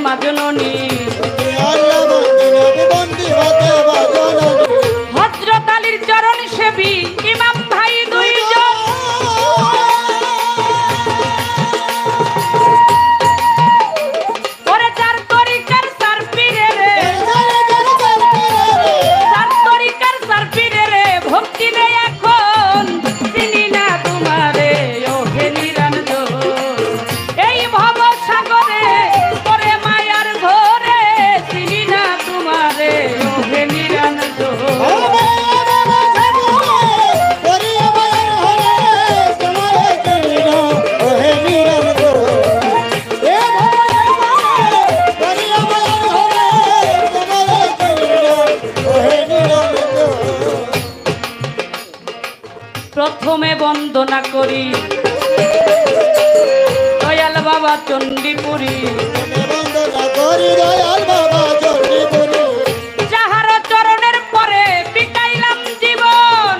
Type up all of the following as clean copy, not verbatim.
মাজননী হযরত আলীর চরণ সেবী ইমাম ভাই দুইজন ওরে চার তরিকার চার পীরে রে চার তরিকার চার পীরে রে ভক্তি নেই এখন চিনি না তোমারে ও হে নিরঞ্জন এই ভব সাগরে ওরে মায়ার ঘরে চিনি না তোমারে ও হে নিরঞ্জন প্রথমে বন্দনা করি দয়াল বাবা চণ্ডীপুরী যাহার চরণের পরে বিকাইলাম জীবন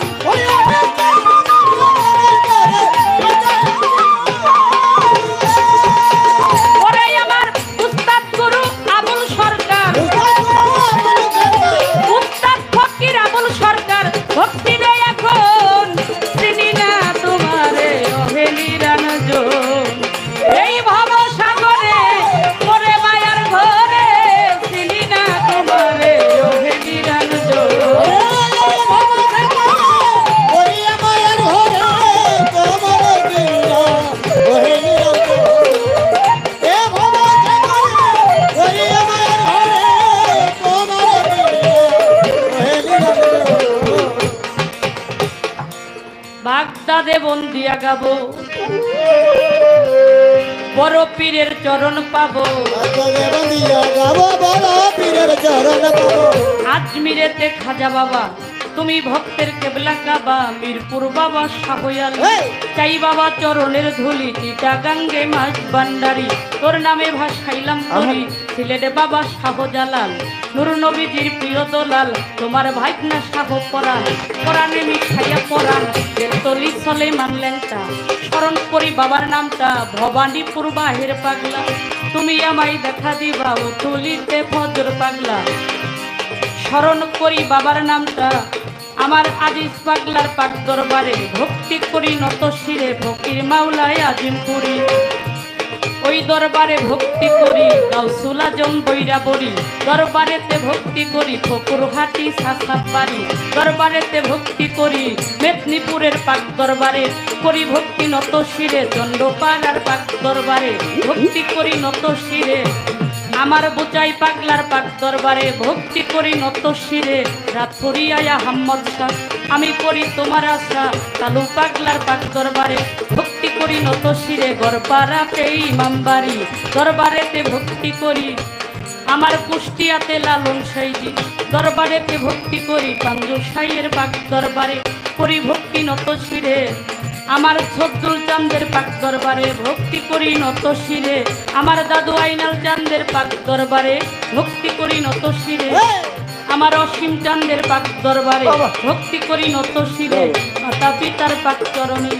ওরে আমার উস্তাদ গুরু আবুল সরকার উস্তাদ ফকির আবুল সরকার ভক্তি নেই এখন চিনি না তোমারে ওহে নিরঞ্জন এই ভব সাগরে ওরে মায়ার ঘরে চিনি না তোমারে ওহে নিরঞ্জন বাগদাদে বন্দিয়া গাবো বড় পীরের চরণ পাবো আজমিরেতে খাজা বাবা তুমি ভক্তের কেবলা কাবা মিরপুর বাবা শাহয়াল চাই বাবা চরণের ধুলি চিটাগাঙ্গে মাছ ভান্ডারি তোর নামে ভাসাইলাম তরি সিলেট বাবা শাহজালাল নূর নবীজির প্রিয় দলাল তোমার ভাইকনা শাহ পরাণ পরাণে মিঠাইয়া পরাণ তলি চলে মানলেনটা স্মরণ করি বাবার নামটা ভবানীপুর বাহির পাগলা তুমি আমায় দেখা দিবা ও তুলিতে ফজর পাগলা স্মরণ করি বাবার নামটা আমার আজিজ পাগলার পাক দরবারে ভক্তি করি নত শিরে ফকির মাওলায় আজিমপুরি ওই দরবারে ভক্তি করি গাউসুল আজম বৈরাবরী দরবারেতে ভক্তি করি ফকুরহাটি সাসাবাড়ি দরবারেতে ভক্তি করি মেদিনীপুরের পাক দরবারে করি ভক্তি নত শিরে চন্দ্রপাড়ার পাক দরবারে ভক্তি করি নত শিরে আমার বুচাই পাগলার পাক দরবারে ভক্তি করি নত শিরে রাতপুরিয়া হাম্মদ শাহ আমি করি তোমার আশা কালু পাগলার পাক দরবারে ভক্তি করি নত শিরে গড়পাড়াতে ইমামবাড়ি দরবারেতে ভক্তি করি আমার কুষ্টিয়াতে লালন সাইজি দরবারেতে ভক্তি করি পাঞ্জু সাইয়ের পাক দরবারে করি ভক্তি নত শিরে আমার সদ্দুল চাঁদের পাক দরবারে ভক্তি করি নত শিরে আমার দাদু আইনাল চাঁদের পাক দরবারে ভক্তি করি নত শিরে আমার অসীম চাঁদের পাক দরবারে ভক্তি করি নত শিরে মাতা পিতার পাক চরণে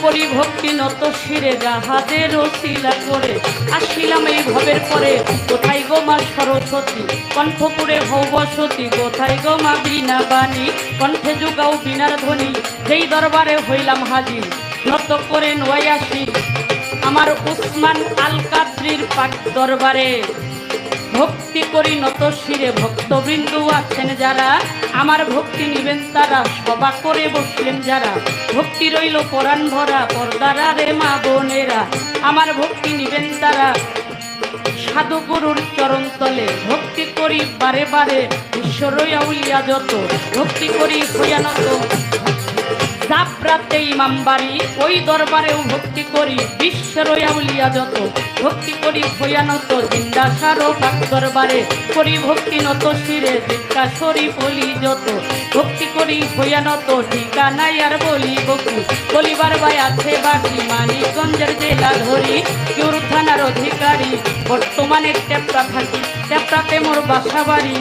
করি ভক্তি নত শিরে যাহাদের ওসিলা করে আসিলাম এই ভবের পরে কোথায় গো মা সরস্বতী কণ্ঠপুরে হও বসতি কোথায় গো মা বীণা বাণী কণ্ঠে যুগাও বীণার ধ্বনি যেই দরবারে হইলাম হাজির নত করে নয় আসি আমার উসমান আল কাদরির পাক দরবারে ভক্তি করি নত শিরে ভক্তবৃন্দু আছেন যারা আমার ভক্তি নিবেন তারা সভা করে বসলেন যারা ভক্তি রইল পরাণ ভরা পর্দারা রে মা বোনেরা আমার ভক্তি নিবেন তারা সাধু গুরুর চরণ তলে ভক্তি করি বারে বারে ঈশ্বরই আউলিয়া যত ভক্তি করি ভয়ানত জাবরাতে ইমামবাড়ি ওই দরবারেও ভক্তি করি বিশ্বের আউলিয়া যত ভক্তি করি ভয়ানত জিন্দাসারও পাক দরবারে করি ভক্তি নত শিরে জিজ্ঞাসরি বলি যত ভক্তি করি ভয়ানত ঠিকানাই আর বলি বকু বলিবার ভাই আছে বাকি মানিকগঞ্জের জেলা ধরি কিউর থানার অধিকারী বর্তমানে টেপরা থাকি টেপরাতে মোর বাসা বাড়ি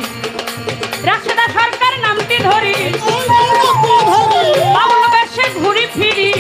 রাশেদা সরকার নামটি ধরি বাউল বেশে ঘুরি ফিরি